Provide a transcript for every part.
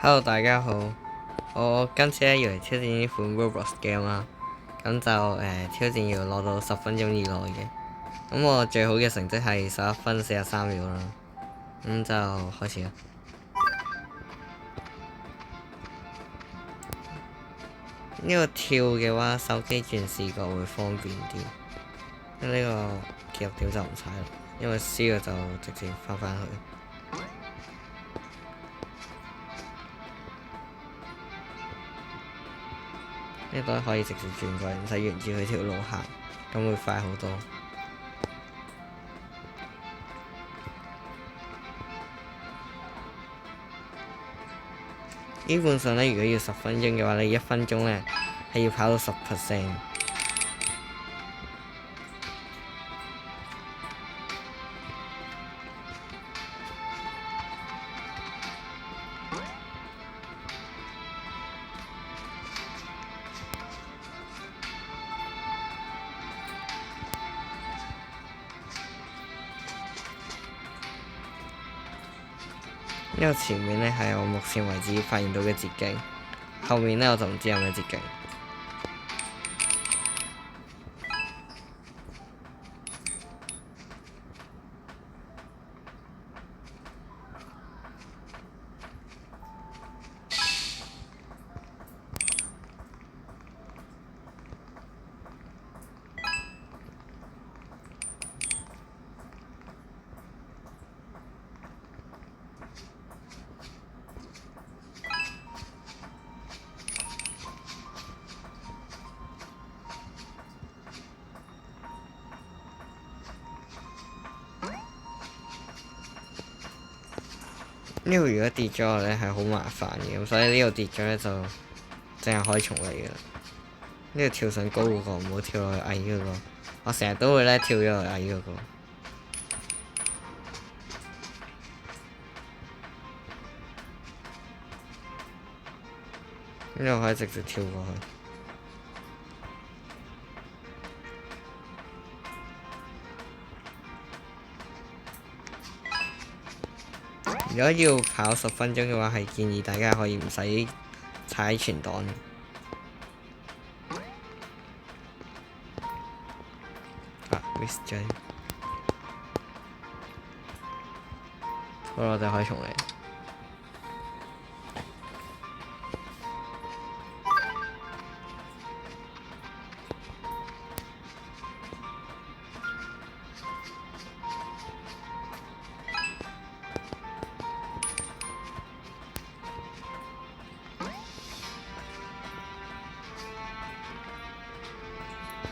Hello，大家好。我今次咧要嚟挑戰呢款 Roblox game 啦，咁就挑戰要攞到10分鐘以內嘅。咁我最好嘅成績係11分43秒啦。咁就開始啦。呢個跳嘅話，手機轉視角會方便啲。咁呢個記錄點就唔使啦，因為輸嘅就直接翻返去。呢度可以直接轉過嚟，唔使沿住佢條路行，咁會快好多。基本上咧，如果要10分鐘嘅話，你1分鐘咧係要跑到10%。呢個前面呢係我目前為止發現到嘅捷徑，後面呢我就唔知有咩捷徑。呢度如果跌咗落咧係好麻煩嘅，咁所以呢度跌咗咧就淨係可以重嚟嘅。呢度跳上高嗰個，唔好跳落去矮嗰個。我成日都會咧跳咗落去矮嗰個。呢度可以直接跳過去。如果要跑10分鐘嘅話，係建議大家可以唔使踩存檔。miss 咗。好啦，我哋可以重嚟。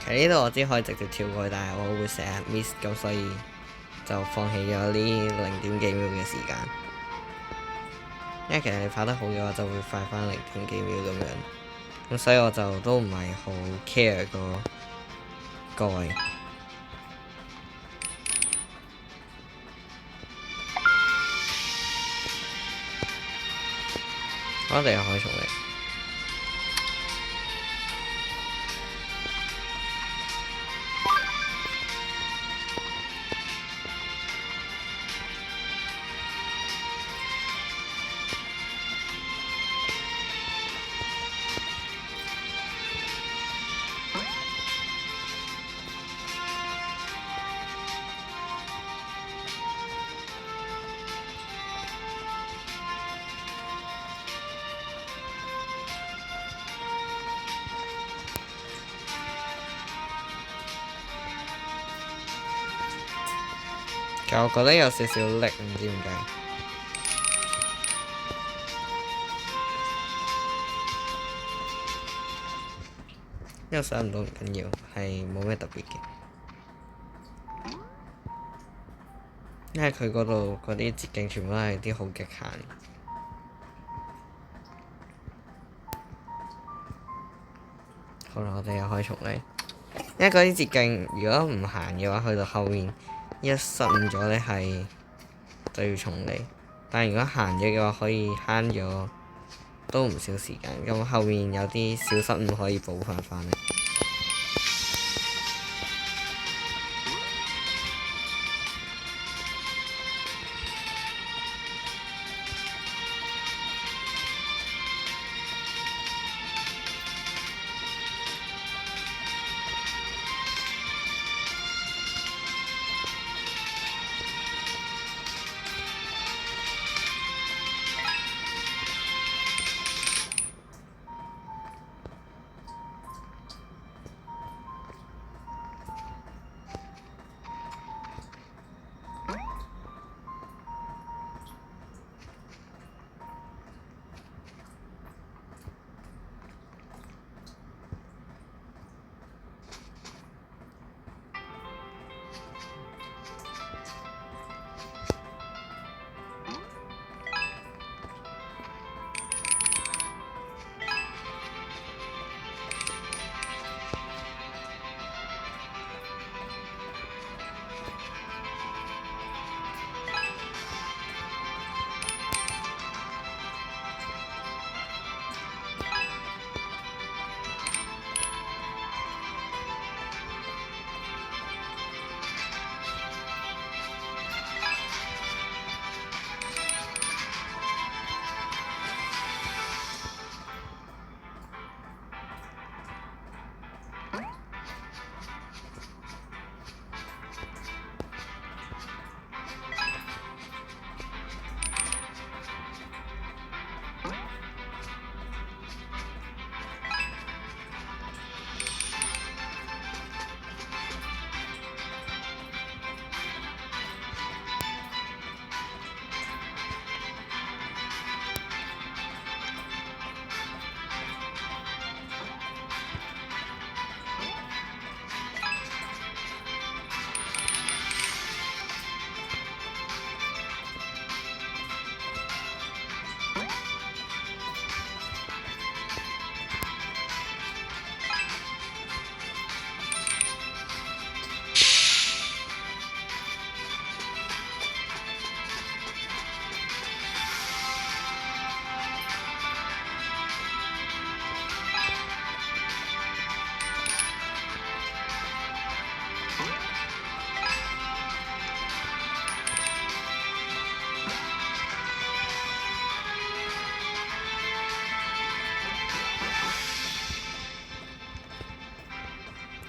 其實呢度我知可以直接跳過去，但係我會成日 miss 咁，所以就放棄咗呢0點幾秒嘅時間。因為其實你跑得好嘅話，就會快返0點幾秒咁樣。咁所以我就都唔係好 care 個位。我哋又可以重嚟。其實我覺得有少少力，唔知點解。呢個上唔到唔緊要，係冇咩特別嘅。因為佢嗰度嗰啲捷徑全部都係啲好極限。好啦，我哋又可以重嚟。因為嗰啲捷徑如果唔行嘅話，去到後面一失誤咗咧，係就要重嚟。但係如果行咗嘅話，可以慳咗都唔少時間。咁後面有啲小失誤可以補翻嚟。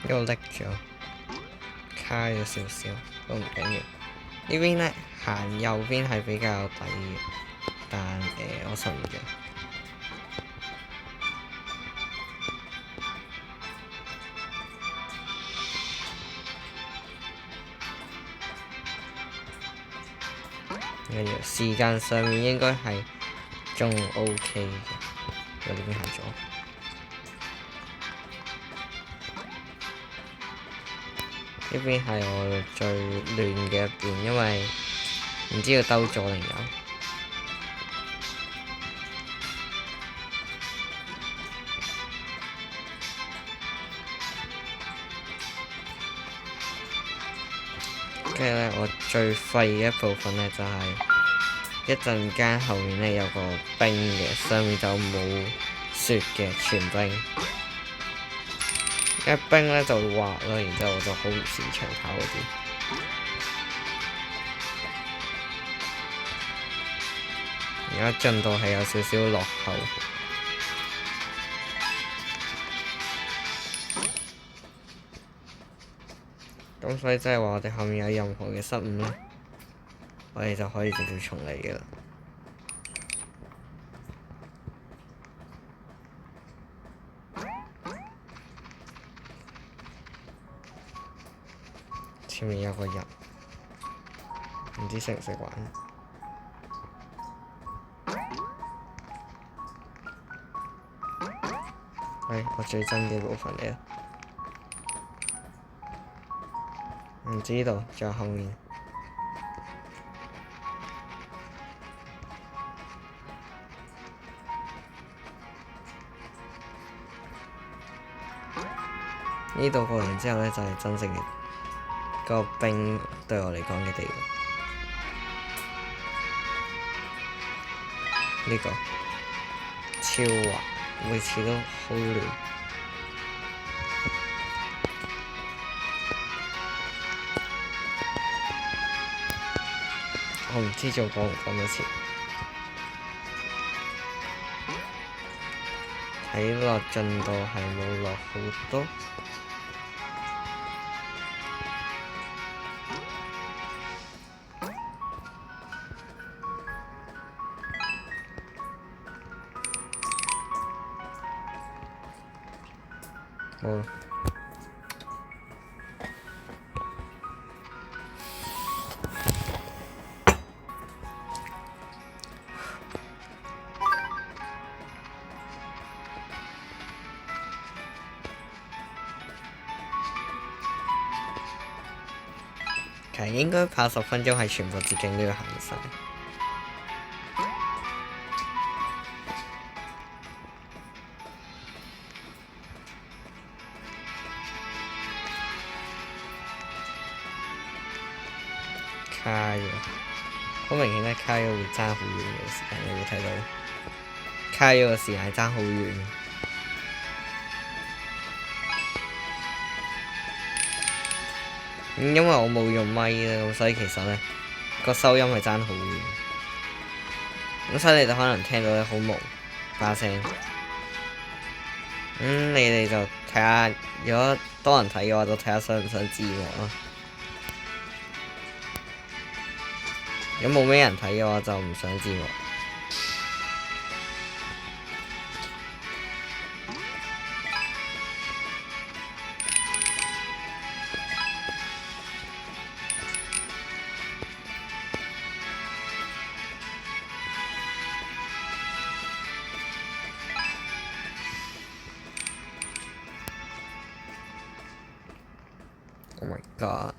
又拎咗，卡咗少少都唔緊要。呢邊咧行右邊係比較抵嘅，但我信唔嘅。跟住時間上面應該係仲 OK 嘅，我呢邊行咗。呢邊係我最亂嘅一邊，因為唔知要兜左定右。跟住咧，我最廢嘅一部分咧就係一陣間後面咧有個冰嘅，上面就冇雪嘅，全冰。一冰咧就會滑咯，然之後我就好唔擅長跑嗰啲。而家進度係有少少落後。咁所以即係話我哋後面有任何嘅失誤咧，我哋就可以直接重嚟嘅啦。前面有個人，唔知識唔識玩？我最憎嘅部分嚟啦。唔知道，仲有後面。呢度過完之後咧，就係真正嘅個冰對我嚟講嘅地方。呢個超滑，每次都好亂。我唔知仲講唔講得切。睇落進度係冇落好多。好。其實應該跑10分鐘係全部捷徑都要行晒。卡咗，好明顯咧，卡咗會爭好遠嘅時間，你會睇到。卡咗嘅時間係爭好遠。因為我冇用咪咧，咁所以其實咧個收音係爭好遠。咁所以你哋可能聽到咧好朦把聲。你哋就睇下，如果多人睇嘅話，就睇下想唔想字幕咯。如果冇咩人睇嘅話，就唔想字幕。Oh my god！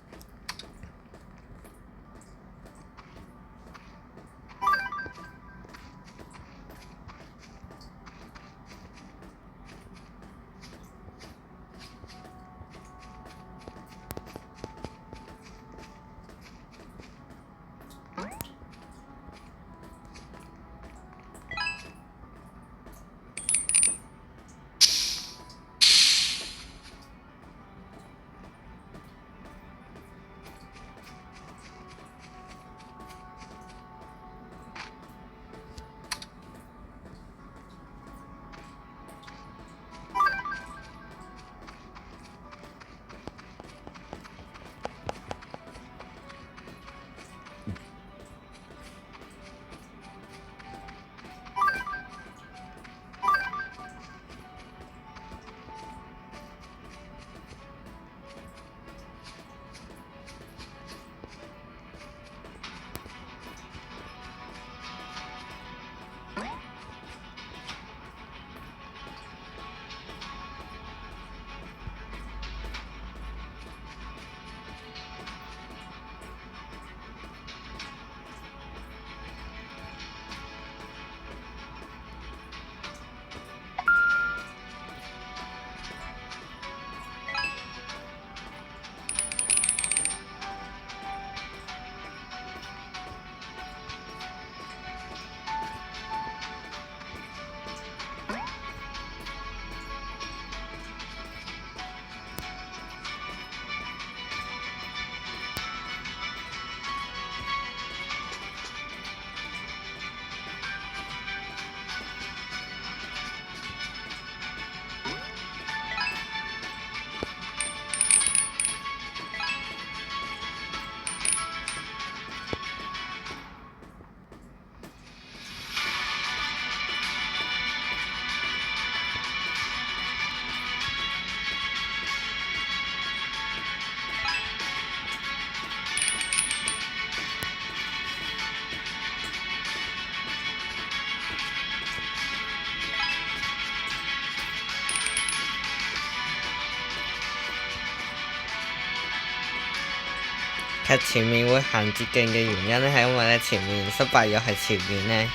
實前面會行捷徑嘅原因咧，係因為咧前面失敗咗，係前面咧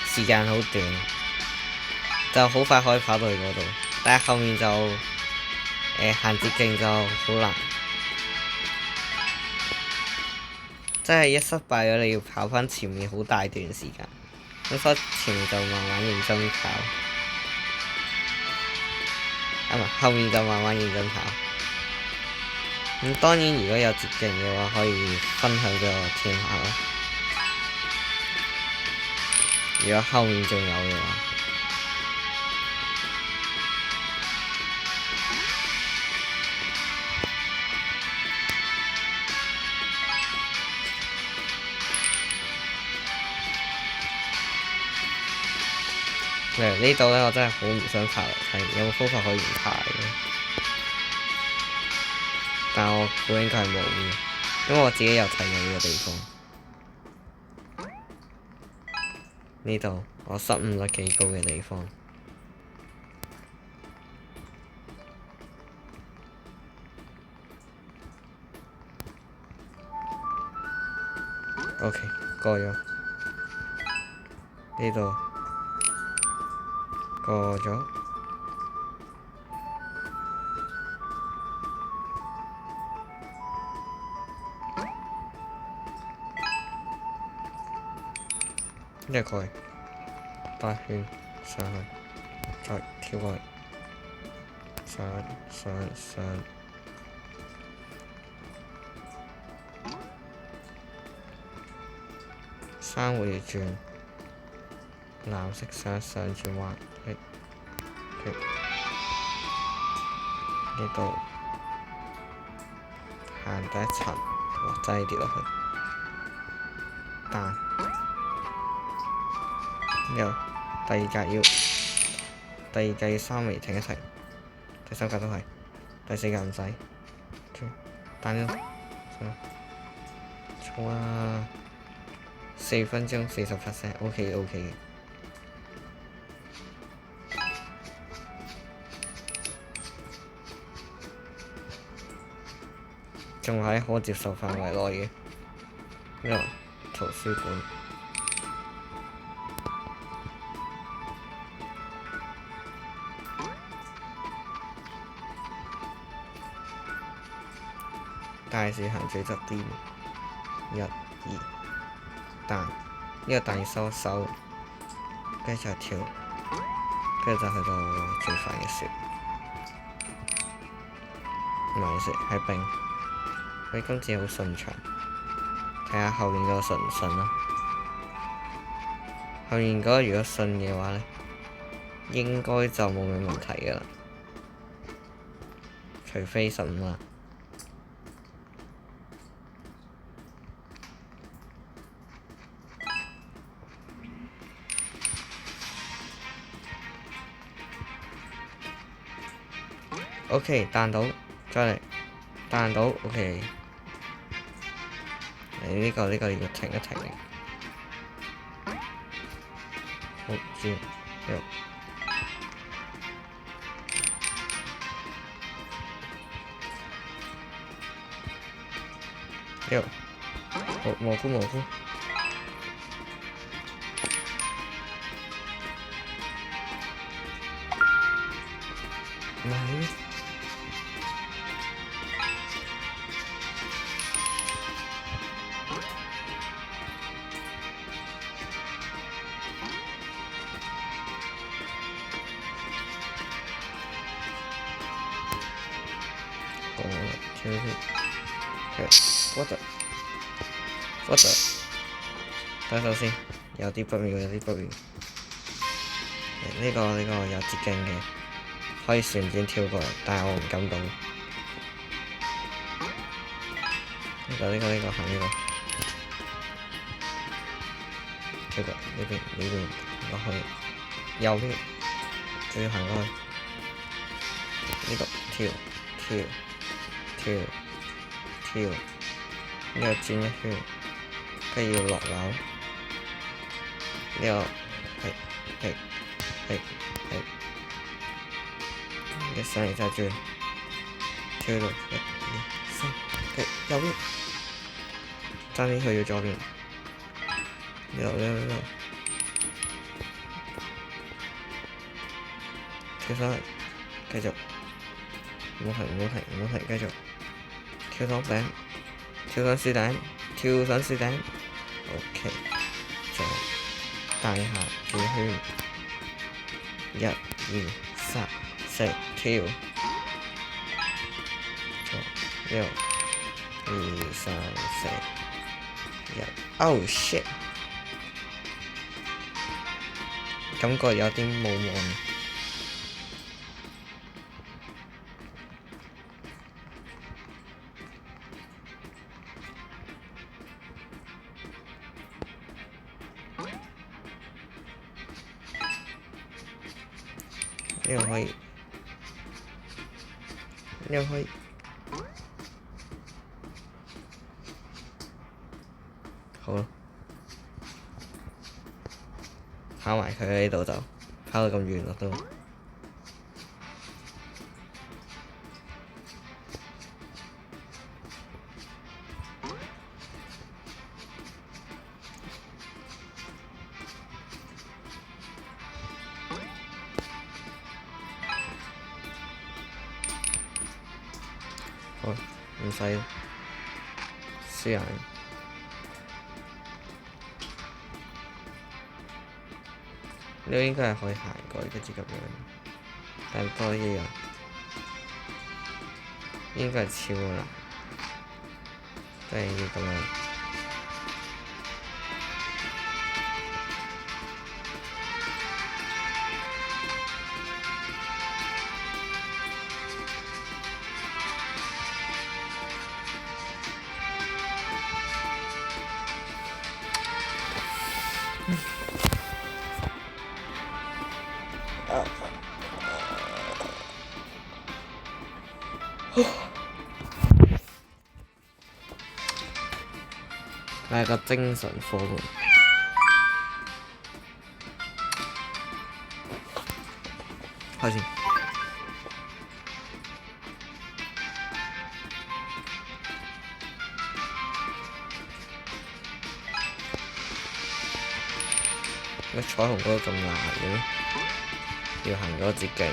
時間好短，就好快可以跑到去嗰度，但係後面就行捷徑就好難，即係一失敗咗，你要跑翻前面好大段時間，咁所以前面就慢慢認真跑，後面就慢慢認真跑。咁當然如果有捷徑嘅話，可以分享俾我聽下咯。如果後面仲有嘅話，呢度咧我真係好唔想爬樓梯，有冇方法可以唔爬嘅？但我估應該係冇嘅，因為我自己有睇過呢個地方。呢度我失誤率幾高嘅地方。OK， 過咗。呢度過咗。一過去，8圈上去，再跳過去，上，3回轉，藍色上轉彎，呢度行第一層，哇！真係跌落去，彈。有第二格要3微停一停，第3格都係，第4格唔使，彈咗，錯啊！4分鐘40%，OK 嘅。仲喺可接受範圍內嘅，呢個圖書館。大樹行最側邊，1、2，彈，呢個彈要收一收，跟住就跳，跟住就去到最快嘅雪，唔係雪係冰，佢今次好順暢，睇下後面嗰個順唔順咯。後面嗰個如果順嘅話咧，應該就冇咩問題㗎喇，除非15啦。OK， 彈到，再嚟，彈到 OK。呢個要停一停。好，轉，好，蘑菇。唔係。what the，等陣先，有啲不妙。呢個有捷徑嘅，可以旋轉跳過嚟，但係我唔敢動。呢個行呢個，跳過呢邊落去，右邊，仲要行過去，呢度跳，呢個轉一圈，跟住要落樓，呢個係，一上嚟再轉，跳到1、2、3，右邊，爭啲去咗左邊，呢度，跳上去，繼續，唔好停，繼續，跳上頂，跳上樹頂，OK，再大下轉圈，1、2、3、4，跳，6、2、3、4、1，Oh shit！感覺有啲冇望。呢個可以，好啦，跑埋佢喺呢度就跑到咁遠啦都。好，唔使輸硬。呢個應該係可以行過，跟住咁樣，但多一樣應該係超難，都係要咁樣。係個精神科喎。開始。乜彩虹嗰個咁難嘅咩？要行嗰個捷徑。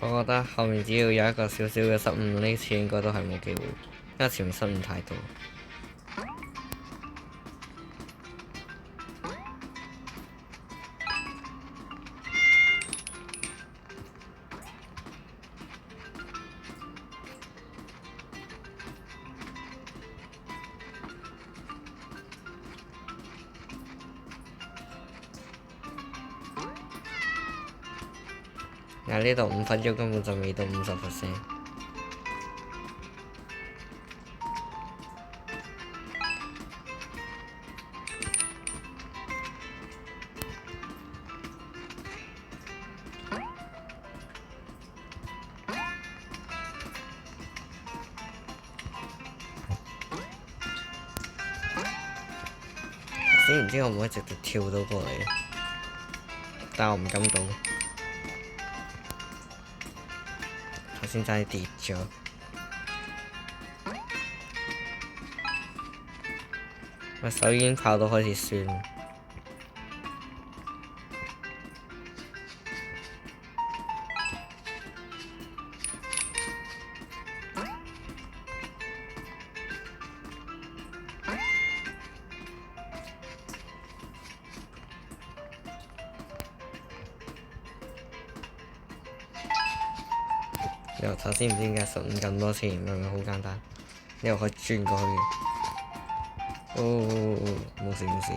我覺得後面只要有一個少少嘅失誤，呢次應該都係冇機會，因為前面失誤太多。呢度5分鐘根本就未到50%。先唔知可唔可以直接跳到過嚟，但我唔敢賭。頭先真係跌咗，我手已經跑到開始酸。由頭先唔知點解15咁多次，明明好簡單，呢度可以轉過去嘅。冇事冇事，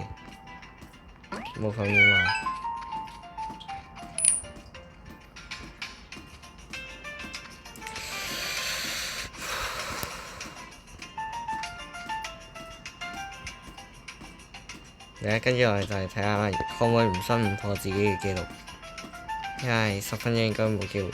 冇咁遠嘛。跟住我哋就係睇下可唔可以唔失誤破自己嘅記錄，因為10分鐘應該冇機會。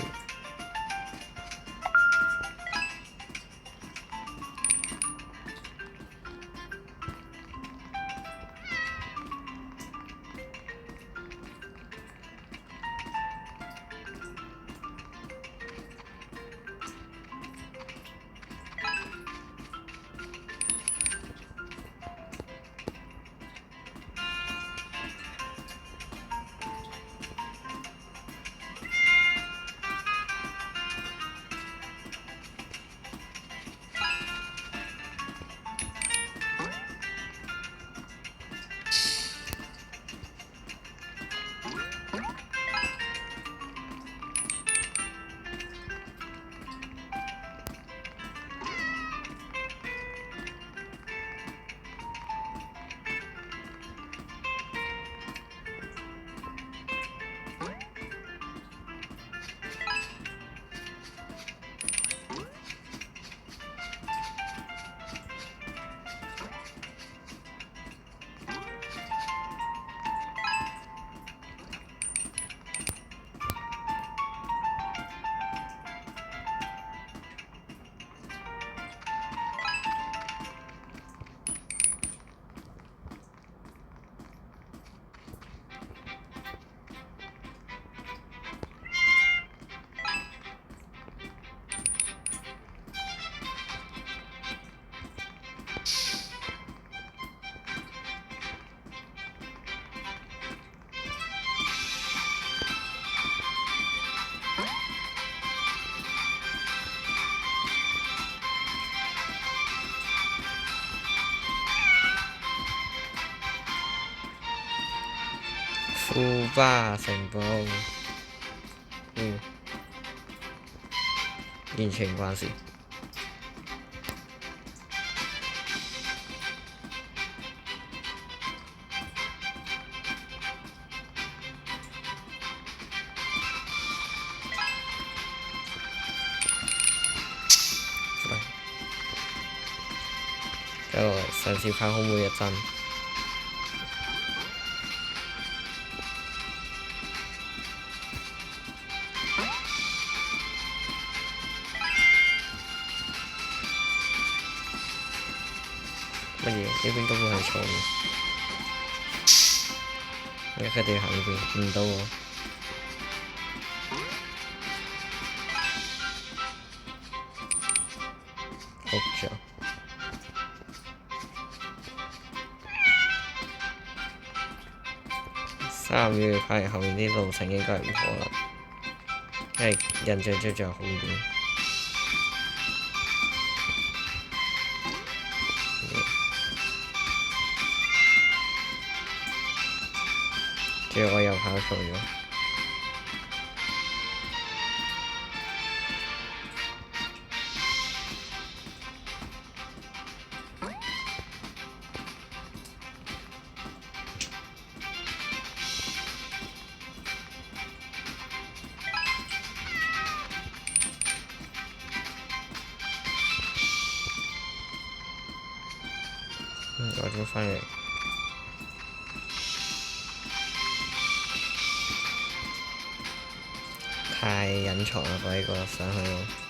富巴城堡，完全唔關事。上次拍好每一幀。乜嘢？呢邊根本係錯嘅。而家佢哋要行呢邊，唔到喎。好咗。3秒拍完後面啲路程應該係唔可能。係印象中仲有好遠。仲有我又跑錯咗。我咗翻嚟。太隱藏啦！呢個上去咯〜